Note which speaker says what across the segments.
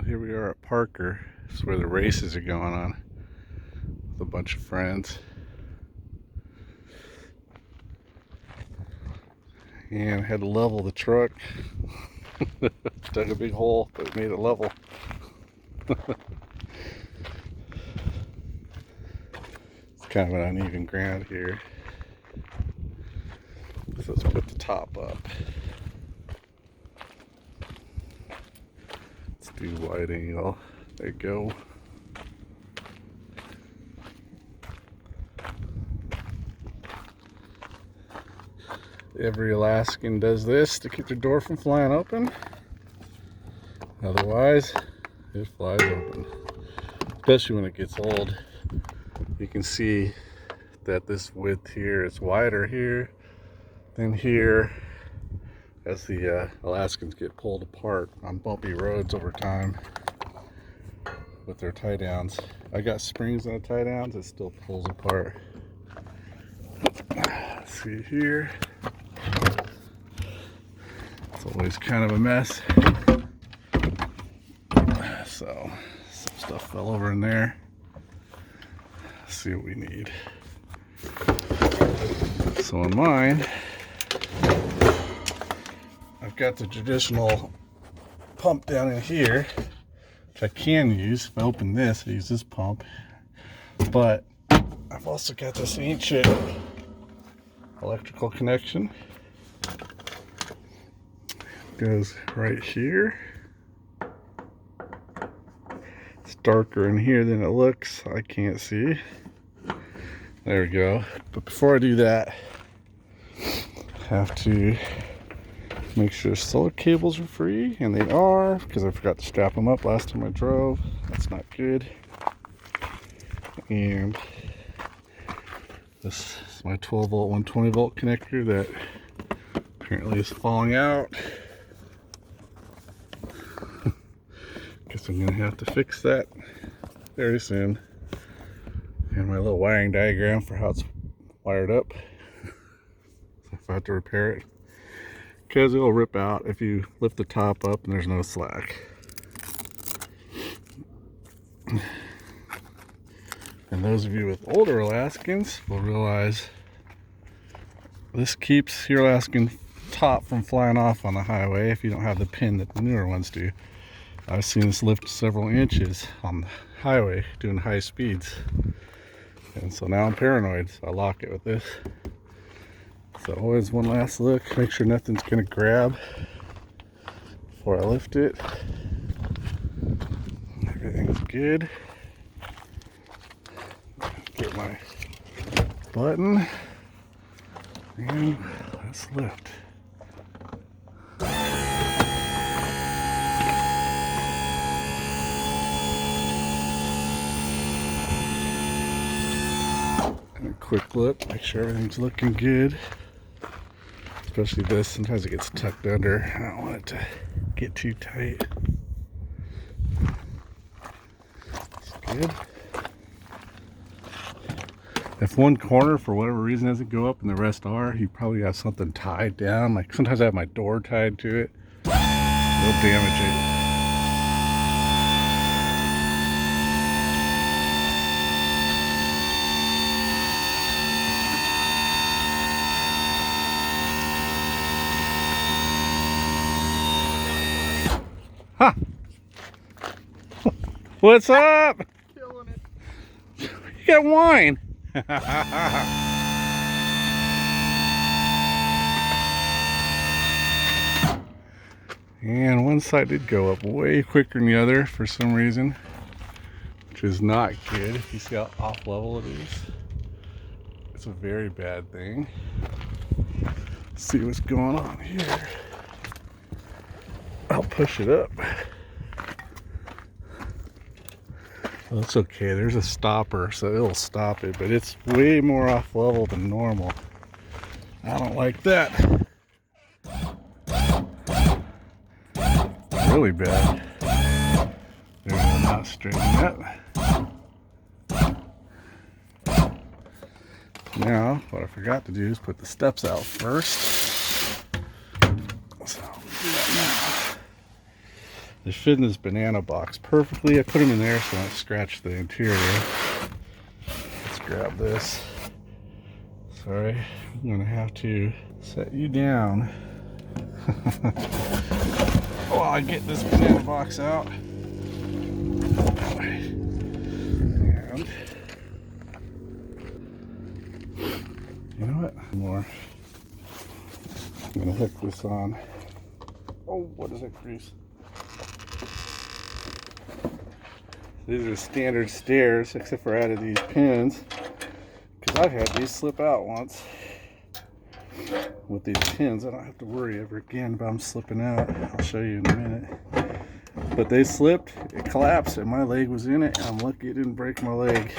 Speaker 1: Well, here we are at Parker. This is where the races are going on with a bunch of friends. And had to level the truck. Dug a big hole, but made it level. It's kind of an uneven ground here. So let's put the top up. Let's do wide angle. There you go. Every Alaskan does this to keep their door from flying open. Otherwise, it flies open. Especially when it gets old. You can see that this width here is wider here than here as the Alaskans get pulled apart on bumpy roads over time with their tie downs. I got springs on the tie downs, it still pulls apart. Let's see here. It's always kind of a mess. So some stuff fell over in there. Let's see what we need. So on mine, I've got the traditional pump down in here, which I can use. If I open this, I use this pump. But I've also got this ancient electrical connection. Goes right here. It's darker in here than it looks. I can't see. There we go. But before I do that, I have to make sure solar cables are free, and they are, because I forgot to strap them up last time I drove. That's not good. And this is my 12 volt 120 volt connector that apparently is falling out. Guess I'm gonna have to fix that very soon. And my little wiring diagram for how it's wired up. So if I have to repair it, because it'll rip out if you lift the top up and there's no slack. And those of you with older Alaskans will realize this keeps your Alaskan top from flying off on the highway if you don't have the pin that the newer ones do. I've seen this lift several inches on the highway doing high speeds. And so now I'm paranoid, so I lock it with this. So always one last look, make sure nothing's gonna grab before I lift it. Everything's good. Get my button and let's lift. And a quick look, make sure everything's looking good. Especially this, sometimes it gets tucked under. I don't want it to get too tight. It's good. If one corner for whatever reason doesn't go up and the rest are, you probably have something tied down. Like sometimes I have my door tied to it. It'll damage it. Huh. What's up?
Speaker 2: Killing it.
Speaker 1: You got wine. And one side did go up way quicker than the other for some reason, which is not good. If you see how off level it is, it's a very bad thing. Let's see what's going on here. I'll push it up. Well, it's okay, there's a stopper so it'll stop it, but it's way more off level than normal. I don't like that. Really bad. There, will not straighten up. Now, what I forgot to do is put the steps out first. So I'll do that now. They fit in this banana box perfectly. I put them in there so I don't scratch the interior. Let's grab this. Sorry, I'm gonna have to set you down while I get this banana box out. And you know what? More. I'm gonna hook this on. Oh, what is that grease? These are standard stairs, except for added these pins. Because I've had these slip out once. With these pins, I don't have to worry ever again about them slipping out. I'll show you in a minute. But they slipped, it collapsed, and my leg was in it, and I'm lucky it didn't break my leg.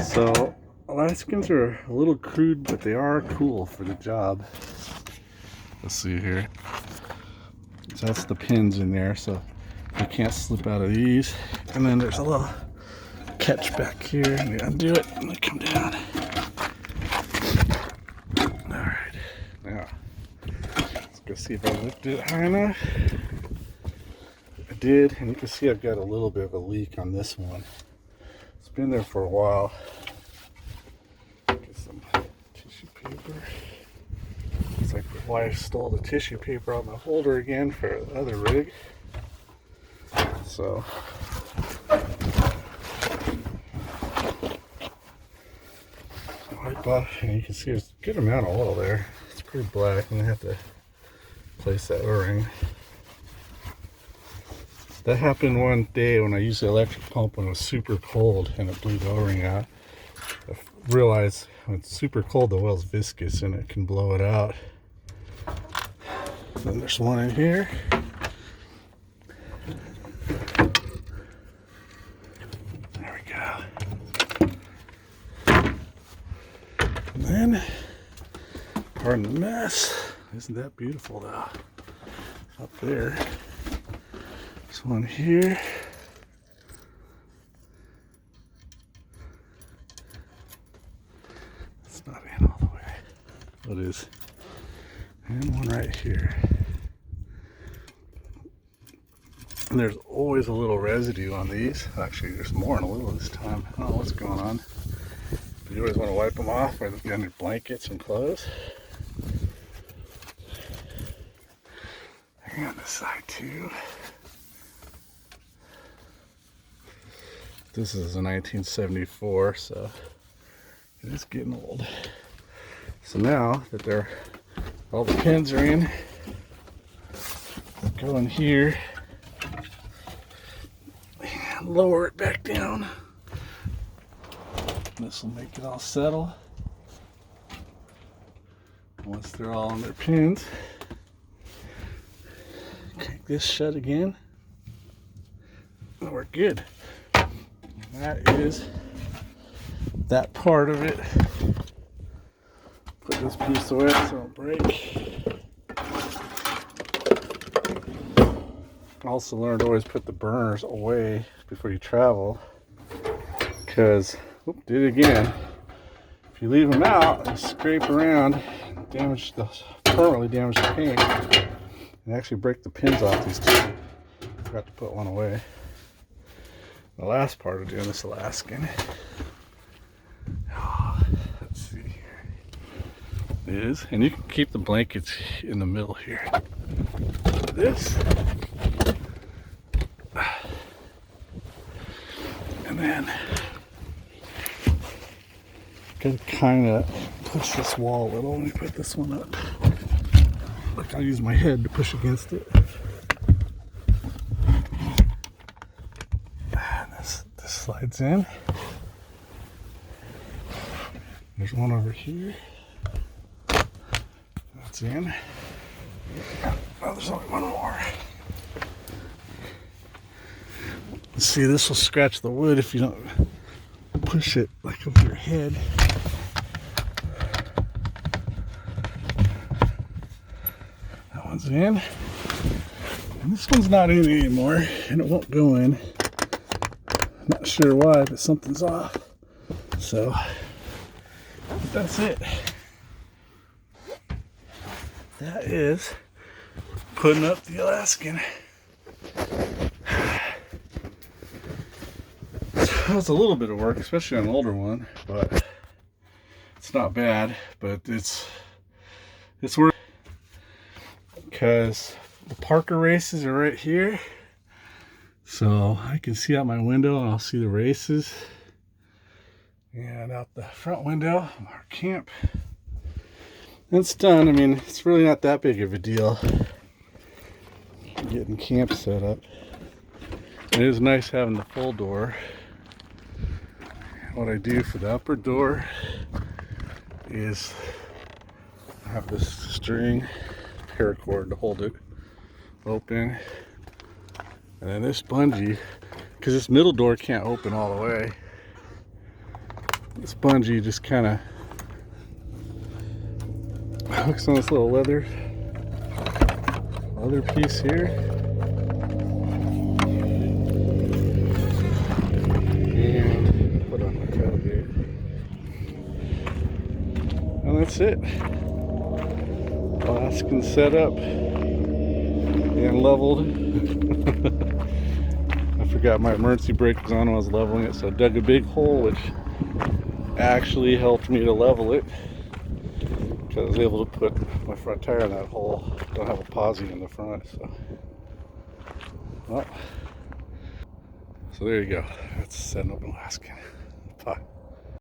Speaker 1: So, Alaskans are a little crude, but they are cool for the job. Let's see here. So that's the pins in there, so you can't slip out of these. And then there's a little catch back here. And you undo it and they come down. Alright, now let's go see if I lifted it high enough. I did, and you can see I've got a little bit of a leak on this one. It's been there for a while. Get some tissue paper. Looks like my wife stole the tissue paper out of my holder again for the other rig. So wipe off, and you can see there's a good amount of oil there. It's pretty black. I'm gonna have to place that O-ring. That happened one day when I used the electric pump when it was super cold and it blew the O-ring out. I realized when it's super cold, the oil's viscous and it can blow it out. Then there's one in here. There we go. And then, pardon the mess. Isn't that beautiful though? Up there. There's one here. It's not in all the way. It is. And one right here. And there's always a little residue on these. Actually, there's more than a little this time. I don't know what's going on. But you always want to wipe them off or they'll be under blankets and clothes. And on this side too. This is a 1974, so it is getting old. So now that all the pins are in, go in here and lower it back down. This will make it all settle. Once they're all on their pins, crank this shut again. And we're good. And that is that part of it. Put this piece away so it don't break. Also learned to always put the burners away before you travel, because did it again. If you leave them out, you scrape around, permanently damage the paint, and actually break the pins off these two. Forgot to put one away. The last part of doing this Alaskan, let's see here, is, and you can keep the blankets in the middle here. This, and then gotta kind of push this wall a little. Let me put this one up. Look, I'll use my head to push against it. And this slides in. There's one over here. That's in. Oh, there's only one more. See, this will scratch the wood if you don't push it like over your head. That one's in. And this one's not in anymore, and it won't go in. Not sure why, but something's off. So, that's it. that is putting up the Alaskan. It's a little bit of work, especially on an older one, but it's not bad. But it's worth because the Parker races are right here, so I can see out my window and I'll see the races, and out the front window our camp. It's done. I mean, it's really not that big of a deal getting camp set up. It is nice having the full door. What I do for the upper door is I have this string paracord to hold it open, and then this bungee, because this middle door can't open all the way, this bungee just kind of hooks on this little leather piece here, and put on my tailgate, and that's it. Alaskan set up and leveled. I forgot my emergency brake was on when I was leveling it, so I dug a big hole, which actually helped me to level it, because I was able to put my front tire in that hole. Don't have a posi in the front, so well, so there you go. That's setting up an Alaskan.